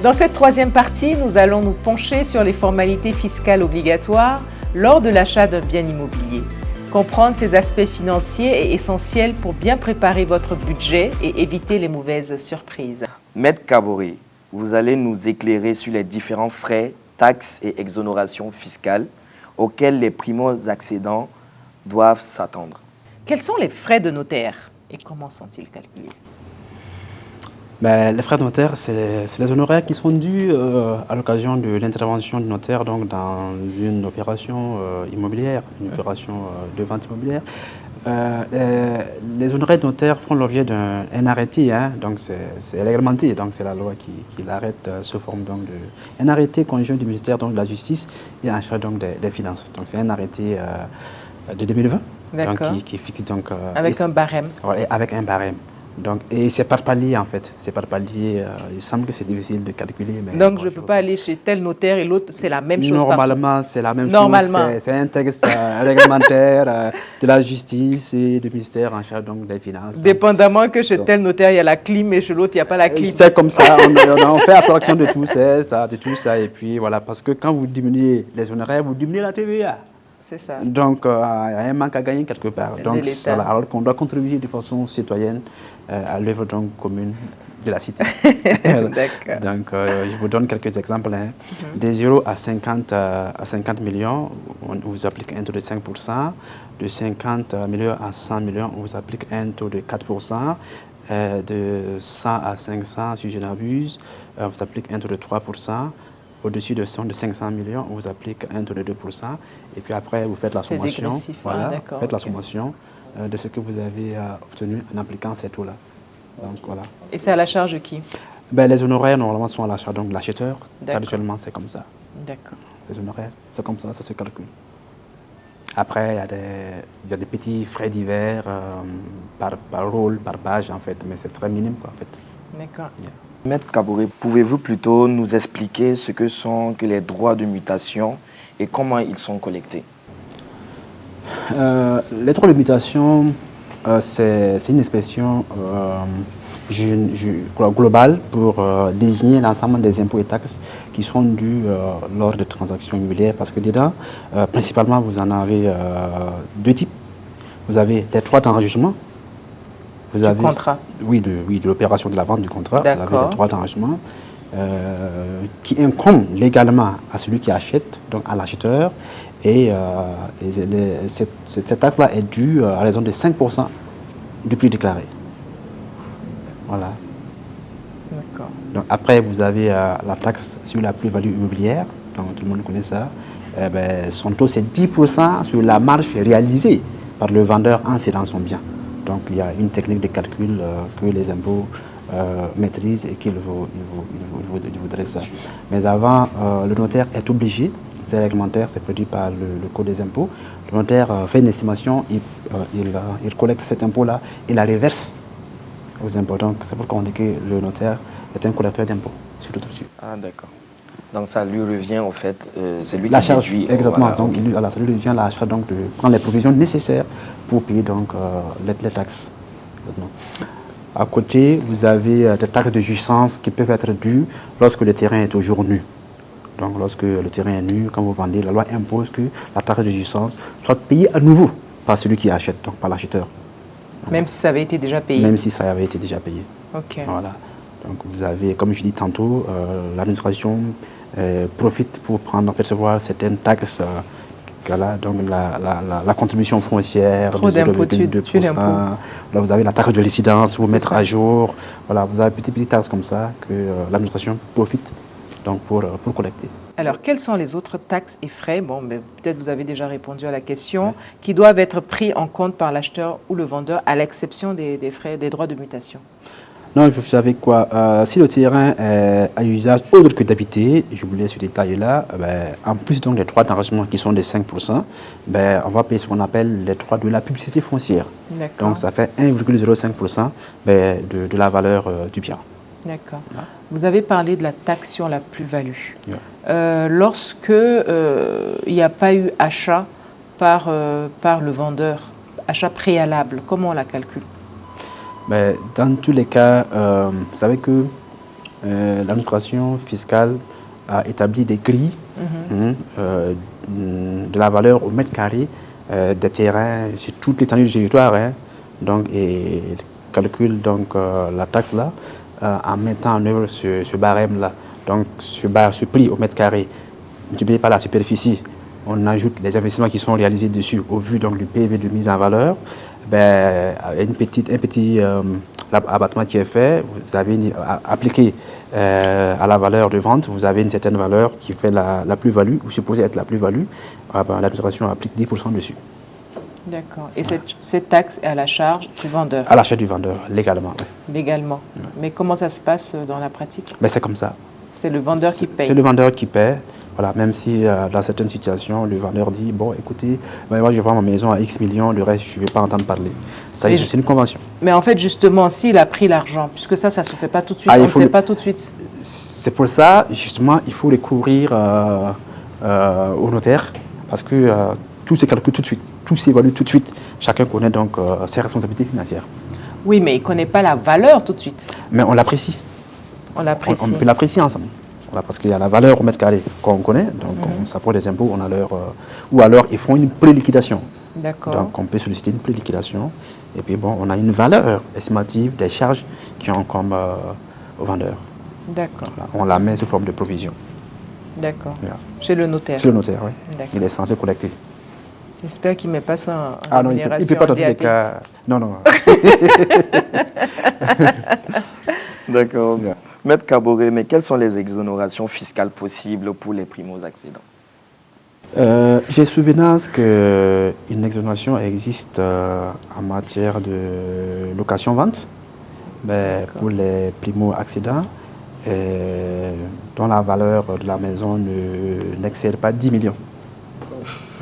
Dans cette troisième partie, nous allons nous pencher sur les formalités fiscales obligatoires lors de l'achat d'un bien immobilier. Comprendre ces aspects financiers est essentiel pour bien préparer votre budget et éviter les mauvaises surprises. Maître Kaboré, vous allez nous éclairer sur les différents frais, taxes et exonérations fiscales auxquels les primo-accédants doivent s'attendre. Quels sont les frais de notaire et comment sont-ils calculés? Les frais de notaire, c'est les honoraires qui sont dus à l'occasion de l'intervention du notaire donc, dans une opération immobilière, une opération de vente immobilière. Les honoraires de notaire font l'objet d'un arrêté, hein, donc c'est réglementé, donc c'est la loi qui l'arrête sous forme donc un arrêté conjoint du ministère donc, de la Justice et en charge donc, des Finances. Donc c'est un arrêté de 2020 donc, qui fixe donc... avec un barème. Ouais, avec un barème. Donc, et c'est par palier en fait, c'est par palier, il semble que c'est difficile de calculer. Mais donc je ne peux pas aller chez tel notaire et l'autre, c'est la même chose. Normalement, c'est la même chose, c'est un texte réglementaire de la justice et du ministère en charge donc, des Finances. Dépendamment que chez tel notaire il y a la clim et chez l'autre il n'y a pas la clim. C'est comme ça, on fait abstraction de tout ça et puis voilà, parce que quand vous diminuez les honoraires, vous diminuez la TVA. C'est ça. Donc, il y a un manque à gagner quelque part. Donc, voilà, alors qu'on doit contribuer de façon citoyenne à l'œuvre commune de la cité. D'accord. Donc, je vous donne quelques exemples. Hein. Des 0 à 50 millions, on vous applique un taux de 5%. De 50 millions à 100 millions, on vous applique un taux de 4%. De 100 à 500, si je n'abuse, on vous applique un taux de 3%. Au-dessus de 500 millions, on vous applique un taux de 2%. Et puis après, vous faites la sommation. Voilà, faites la sommation de ce que vous avez obtenu en appliquant ces taux-là. Donc, voilà. Et c'est à la charge de qui? Les honoraires, normalement, sont à la charge de l'acheteur. Traditionnellement, c'est comme ça. D'accord. Les honoraires, c'est comme ça se calcule. Après, il y a des petits frais divers par rôle, par page, en fait. Mais c'est très minime, quoi, en fait. D'accord. Yeah. Maître Kaboré, pouvez-vous plutôt nous expliquer ce que sont que les droits de mutation et comment ils sont collectés? Les droits de mutation, c'est une expression globale pour désigner l'ensemble des impôts et taxes qui sont dus lors de transactions immobilières. Parce que dedans, principalement, vous en avez deux types. Vous avez les droits d'enregistrement. Vous avez, contrat. Oui, de l'opération de la vente du contrat. Vous avez les droits d'enregistrement qui incombent légalement à celui qui achète, donc à l'acheteur. Et cette taxe-là est due à raison de 5% du prix déclaré. Voilà. D'accord. Donc après, vous avez la taxe sur la plus-value immobilière, donc tout le monde connaît ça. Son taux, c'est 10% sur la marge réalisée par le vendeur en cédant son bien. Donc il y a une technique de calcul que les impôts maîtrisent et qu'il vous dresse. Mais avant, le notaire est obligé, c'est réglementaire, c'est prévu par le Code des impôts. Le notaire fait une estimation, il collecte cet impôt-là et la reverse aux impôts. Donc c'est pourquoi on dit que le notaire est un collecteur d'impôts sur le dessus. Ah d'accord. Donc ça lui revient en fait, c'est lui la qui charge, déduit. exactement. Voilà, donc ça lui revient la charge donc de prendre les provisions nécessaires pour payer donc les taxes. Exactement. À côté, vous avez des taxes de jouissance qui peuvent être dues lorsque le terrain est au jour nu. Donc lorsque le terrain est nu, quand vous vendez, la loi impose que la taxe de jouissance soit payée à nouveau par celui qui achète, donc par l'acheteur. Même si ça avait été déjà payé. Même si ça avait été déjà payé. Ok. Voilà. Donc vous avez, comme je dis tantôt, l'administration profite pour percevoir certaines taxes, donc la contribution foncière, trop d'impôts, 2%. Là, vous avez la taxe de résidence, vous mettre à jour. Voilà, vous avez petites taxes comme ça que l'administration profite donc pour collecter. Alors, quelles sont les autres taxes et frais, peut-être vous avez déjà répondu à la question, qui doivent être pris en compte par l'acheteur ou le vendeur, à l'exception des frais, des droits de mutation? Non, vous savez quoi, si le terrain est à usage autre que d'habiter, je vous laisse ce détail-là, en plus donc des droits d'enregistrement qui sont de 5%, on va payer ce qu'on appelle les droits de la publicité foncière. Donc ça fait 1,05% de la valeur du bien. D'accord. Vous avez parlé de la taxe sur la plus-value. Lorsque il n'y a pas eu achat par le vendeur, achat préalable, comment on la calcule? Dans tous les cas, vous savez que l'administration fiscale a établi des grilles de la valeur au mètre carré des terrains sur toute l'étendue du territoire. Donc, et calcule donc la taxe là en mettant en œuvre ce barème là. Donc, ce prix au mètre carré multiplié par la superficie, on ajoute les investissements qui sont réalisés dessus au vu donc du PV de mise en valeur. Un petit abattement qui est fait, vous avez appliqué à la valeur de vente, vous avez une certaine valeur qui fait la plus-value, ou supposée être la plus-value. L'administration applique 10% dessus. D'accord. Et cette taxe est à la charge du vendeur? À la charge du vendeur, légalement. Oui. Légalement. Oui. Mais comment ça se passe dans la pratique? C'est comme ça. C'est le vendeur qui paye? C'est le vendeur qui paie. Voilà, même si dans certaines situations, le vendeur dit, bon, écoutez, moi je vends ma maison à X millions, le reste, je ne vais pas entendre parler. Ça, c'est une convention. Mais en fait, justement, s'il a pris l'argent, puisque ça ne se fait pas tout de suite, on ne sait pas tout de suite. C'est pour ça, justement, il faut recourir au notaire, parce que tout se calcule tout de suite, tout s'évalue tout de suite. Chacun connaît donc ses responsabilités financières. Oui, mais il ne connaît pas la valeur tout de suite. Mais on l'apprécie. On l'apprécie. On peut l'apprécier ensemble. Voilà, parce qu'il y a la valeur au mètre carré qu'on connaît, donc on s'approche des impôts, on a ou alors ils font une pré-liquidation. D'accord. Donc on peut solliciter une pré-liquidation, et puis bon, on a une valeur estimative des charges qui incombent au vendeur. D'accord. Voilà, on la met sous forme de provision. D'accord. Voilà. Chez le notaire. Chez le notaire, oui. Il est censé collecter. J'espère qu'il ne met pas ça en rémunération. Il ne peut pas dans tous les cas. Non. D'accord. Yeah. Maître Kaboré, mais quelles sont les exonérations fiscales possibles pour les primo-accédants? J'ai souvenance qu'une exonération existe en matière de location-vente pour les primo-accédants dont la valeur de la maison n'excède pas 10 millions.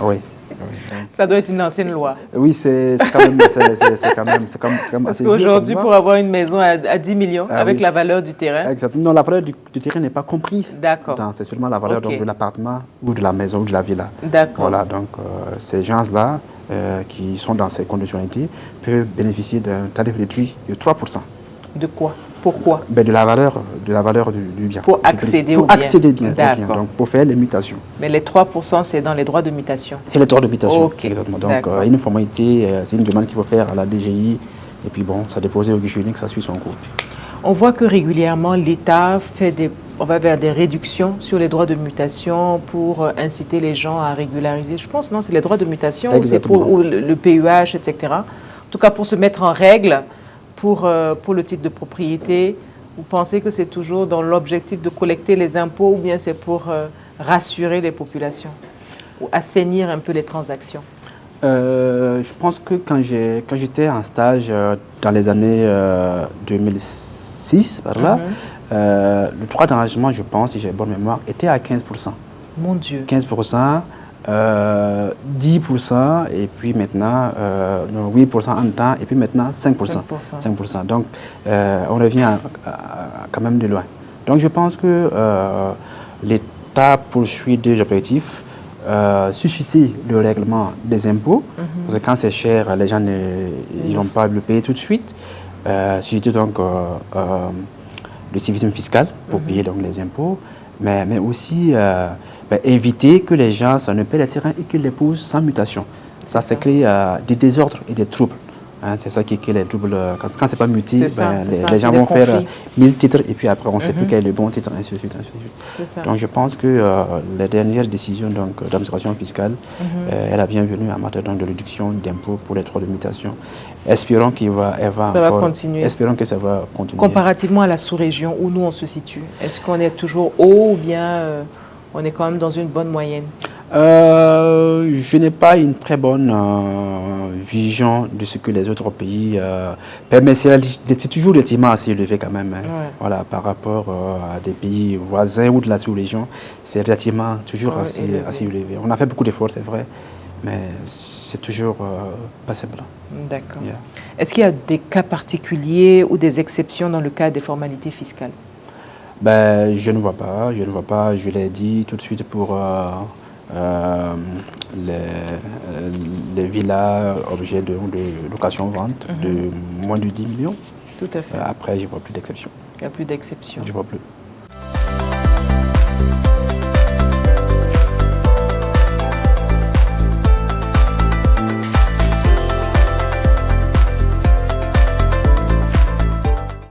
Oui. Ça doit être une ancienne loi. Oui, c'est quand même assez Parce qu'aujourd'hui, pour avoir une maison à 10 millions, avec la valeur du terrain... Exactement. Non, la valeur du terrain n'est pas comprise. D'accord. C'est seulement la valeur donc, de l'appartement ou de la maison ou de la villa. D'accord. Voilà, donc ces gens-là qui sont dans ces conditionnalités peuvent bénéficier d'un tarif réduit de 3%. De quoi? Pourquoi? De la valeur du bien. Pour accéder au bien. Pour accéder bien, donc pour faire les mutations. Mais les 3%, c'est dans les droits de mutation? C'est les droits de mutation, exactement. Donc une formalité, c'est une demande qu'il faut faire à la DGI. Et puis bon, ça déposé au guichet unique, ça suit son cours. On voit que régulièrement, l'État on va vers des réductions sur les droits de mutation pour inciter les gens à régulariser. Je pense, non, c'est les droits de mutation, ou le PUH, etc. En tout cas, pour se mettre en règle pour le titre de propriété. Vous pensez que c'est toujours dans l'objectif de collecter les impôts ou bien c'est pour rassurer les populations ou assainir un peu les transactions? Je pense que quand j'étais en stage dans les années 2006, par là, le droit d'engagement, je pense, si j'ai bonne mémoire, était à 15%. Mon Dieu. 15%, 10%, et puis maintenant 8% en temps, et puis maintenant 5%. 5%. Donc, on revient quand même de loin. Donc, je pense que l'État poursuit deux objectifs. Susciter le règlement des impôts, parce que quand c'est cher, les gens ne vont pas le payer tout de suite. Susciter donc le civisme fiscal pour payer donc les impôts, mais aussi éviter que les gens ne paient les terrains et qu'ils les posent sans mutation. Ça crée des désordres et des troubles. C'est ça qui est les troubles. Quand ce n'est pas muté, les gens vont faire 1000 titres et puis après on ne sait plus quel est le bon titre, ainsi de suite. Donc je pense que les dernières décisions d'administration fiscale, elle a bienvenue en matière de réduction d'impôts pour les droits de mutation. Espérons que ça va continuer. Comparativement à la sous-région où nous on se situe, est-ce qu'on est toujours haut ou bien on est quand même dans une bonne moyenne? Je n'ai pas une très bonne vision de ce que les autres pays permettent. C'est toujours relativement assez élevé quand même. Voilà, par rapport à des pays voisins ou de la sous-région, c'est relativement toujours assez élevé. On a fait beaucoup d'efforts, c'est vrai, mais c'est toujours pas simple. D'accord. Yeah. Est-ce qu'il y a des cas particuliers ou des exceptions dans le cas des formalités fiscales? Je ne vois pas. Je l'ai dit tout de suite pour les villas objets de location-vente de moins de 10 millions. Tout à fait. Après, je ne vois plus d'exception. Il n'y a plus d'exception. Je ne vois plus. Merci.